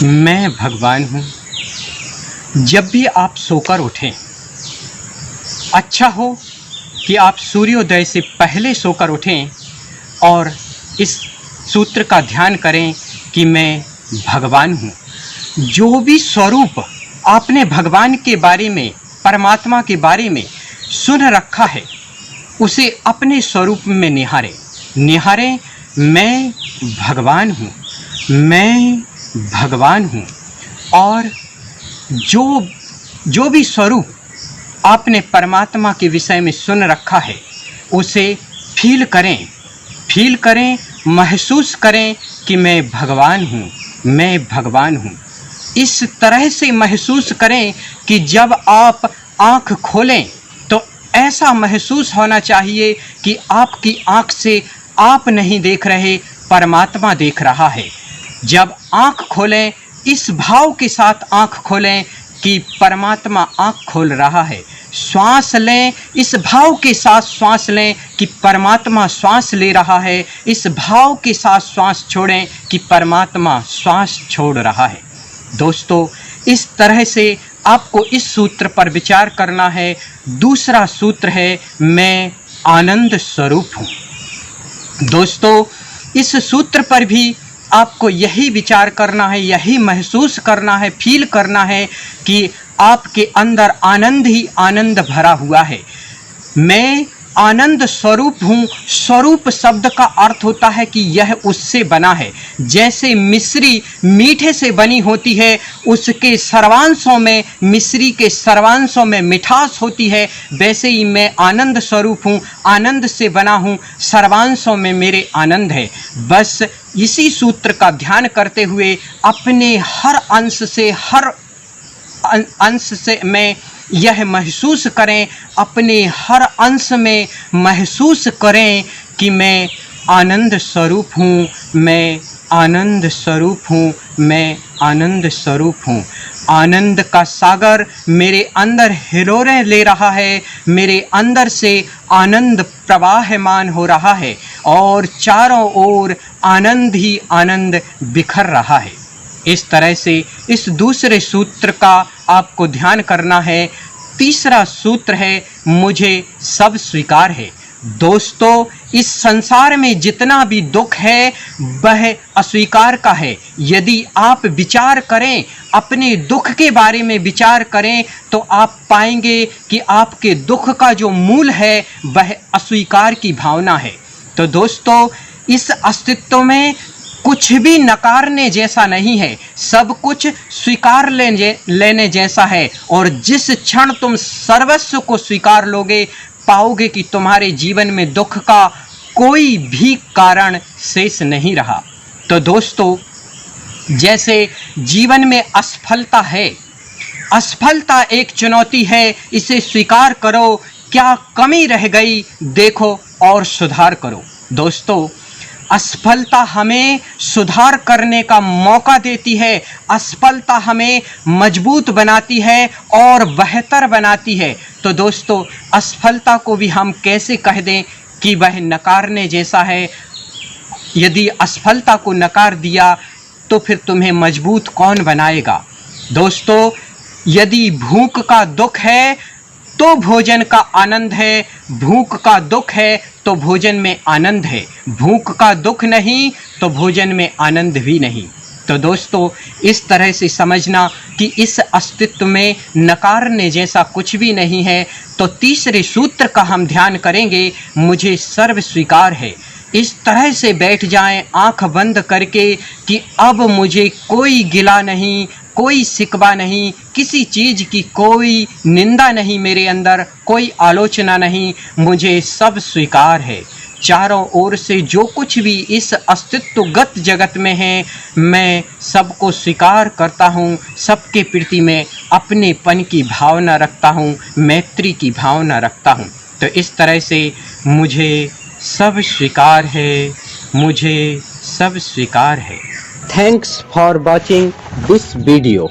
मैं भगवान हूँ। जब भी आप सोकर उठें, अच्छा हो कि आप सूर्योदय से पहले सोकर उठें और इस सूत्र का ध्यान करें कि मैं भगवान हूँ। जो भी स्वरूप आपने भगवान के बारे में, परमात्मा के बारे में सुन रखा है, उसे अपने स्वरूप में निहारें। मैं भगवान हूँ, मैं भगवान हूँ। और जो भी स्वरूप आपने परमात्मा के विषय में सुन रखा है, उसे फील करें, महसूस करें कि मैं भगवान हूँ, मैं भगवान हूँ। इस तरह से महसूस करें कि जब आप आँख खोलें तो ऐसा महसूस होना चाहिए कि आपकी आँख से आप नहीं देख रहे, परमात्मा देख रहा है। जब आँख खोलें, इस भाव के साथ आँख खोलें कि परमात्मा आँख खोल रहा है। श्वास लें, इस भाव के साथ श्वास लें कि परमात्मा श्वास ले रहा है। इस भाव के साथ श्वास छोड़ें कि परमात्मा श्वास छोड़ रहा है। दोस्तों, इस तरह से आपको इस सूत्र पर विचार करना है। दूसरा सूत्र है, मैं आनंद स्वरूप हूँ। दोस्तों, इस सूत्र पर भी आपको यही विचार करना है, यही महसूस करना है, फील करना है कि आपके अंदर आनंद ही आनंद भरा हुआ है। मैं आनंद स्वरूप हूँ। स्वरूप शब्द का अर्थ होता है कि यह उससे बना है। जैसे मिश्री मीठे से बनी होती है, उसके सर्वांशों में, मिश्री के सर्वांशों में मिठास होती है, वैसे ही मैं आनंद स्वरूप हूँ, आनंद से बना हूँ, सर्वांशों में मेरे आनंद है। बस इसी सूत्र का ध्यान करते हुए अपने हर अंश से मैं यह महसूस करें, अपने हर अंश में महसूस करें कि मैं आनंद स्वरूप हूँ, मैं आनंद स्वरूप हूँ, मैं आनंद स्वरूप हूँ। आनंद का सागर मेरे अंदर हिलोरें ले रहा है, मेरे अंदर से आनंद प्रवाहमान हो रहा है और चारों ओर आनंद ही आनंद बिखर रहा है। इस तरह से इस दूसरे सूत्र का आपको ध्यान करना है। तीसरा सूत्र है, मुझे सब स्वीकार है। दोस्तों, इस संसार में जितना भी दुख है वह अस्वीकार का है। यदि आप विचार करें, अपने दुख के बारे में विचार करें, तो आप पाएंगे कि आपके दुख का जो मूल है वह अस्वीकार की भावना है। तो दोस्तों, इस अस्तित्व में कुछ भी नकारने जैसा नहीं है, सब कुछ स्वीकार लेने जैसा है। और जिस क्षण तुम सर्वस्व को स्वीकार लोगे, पाओगे कि तुम्हारे जीवन में दुख का कोई भी कारण शेष नहीं रहा। तो दोस्तों, जैसे जीवन में असफलता है, असफलता एक चुनौती है, इसे स्वीकार करो। क्या कमी रह गई देखो और सुधार करो। दोस्तों, असफलता हमें सुधार करने का मौका देती है, असफलता हमें मजबूत बनाती है और बेहतर बनाती है। तो दोस्तों, असफलता को भी हम कैसे कह दें कि वह नकारने जैसा है। यदि असफलता को नकार दिया तो फिर तुम्हें मजबूत कौन बनाएगा। दोस्तों, यदि भूख का दुख है तो भोजन का आनंद है, भूख का दुख है तो भोजन में आनंद है, भूख का दुख नहीं तो भोजन में आनंद भी नहीं। तो दोस्तों, इस तरह से समझना कि इस अस्तित्व में नकारने जैसा कुछ भी नहीं है। तो तीसरे सूत्र का हम ध्यान करेंगे, मुझे सर्व स्वीकार है। इस तरह से बैठ जाएं आंख बंद करके कि अब मुझे कोई गिला नहीं, कोई शिकवा नहीं, किसी चीज़ की कोई निंदा नहीं, मेरे अंदर कोई आलोचना नहीं, मुझे सब स्वीकार है। चारों ओर से जो कुछ भी इस अस्तित्वगत जगत में है, मैं सबको स्वीकार करता हूँ, सबके प्रति मैं अपनेपन की भावना रखता हूँ, मैत्री की भावना रखता हूँ। तो इस तरह से मुझे सब स्वीकार है, मुझे सब स्वीकार है। Thanks for watching this video.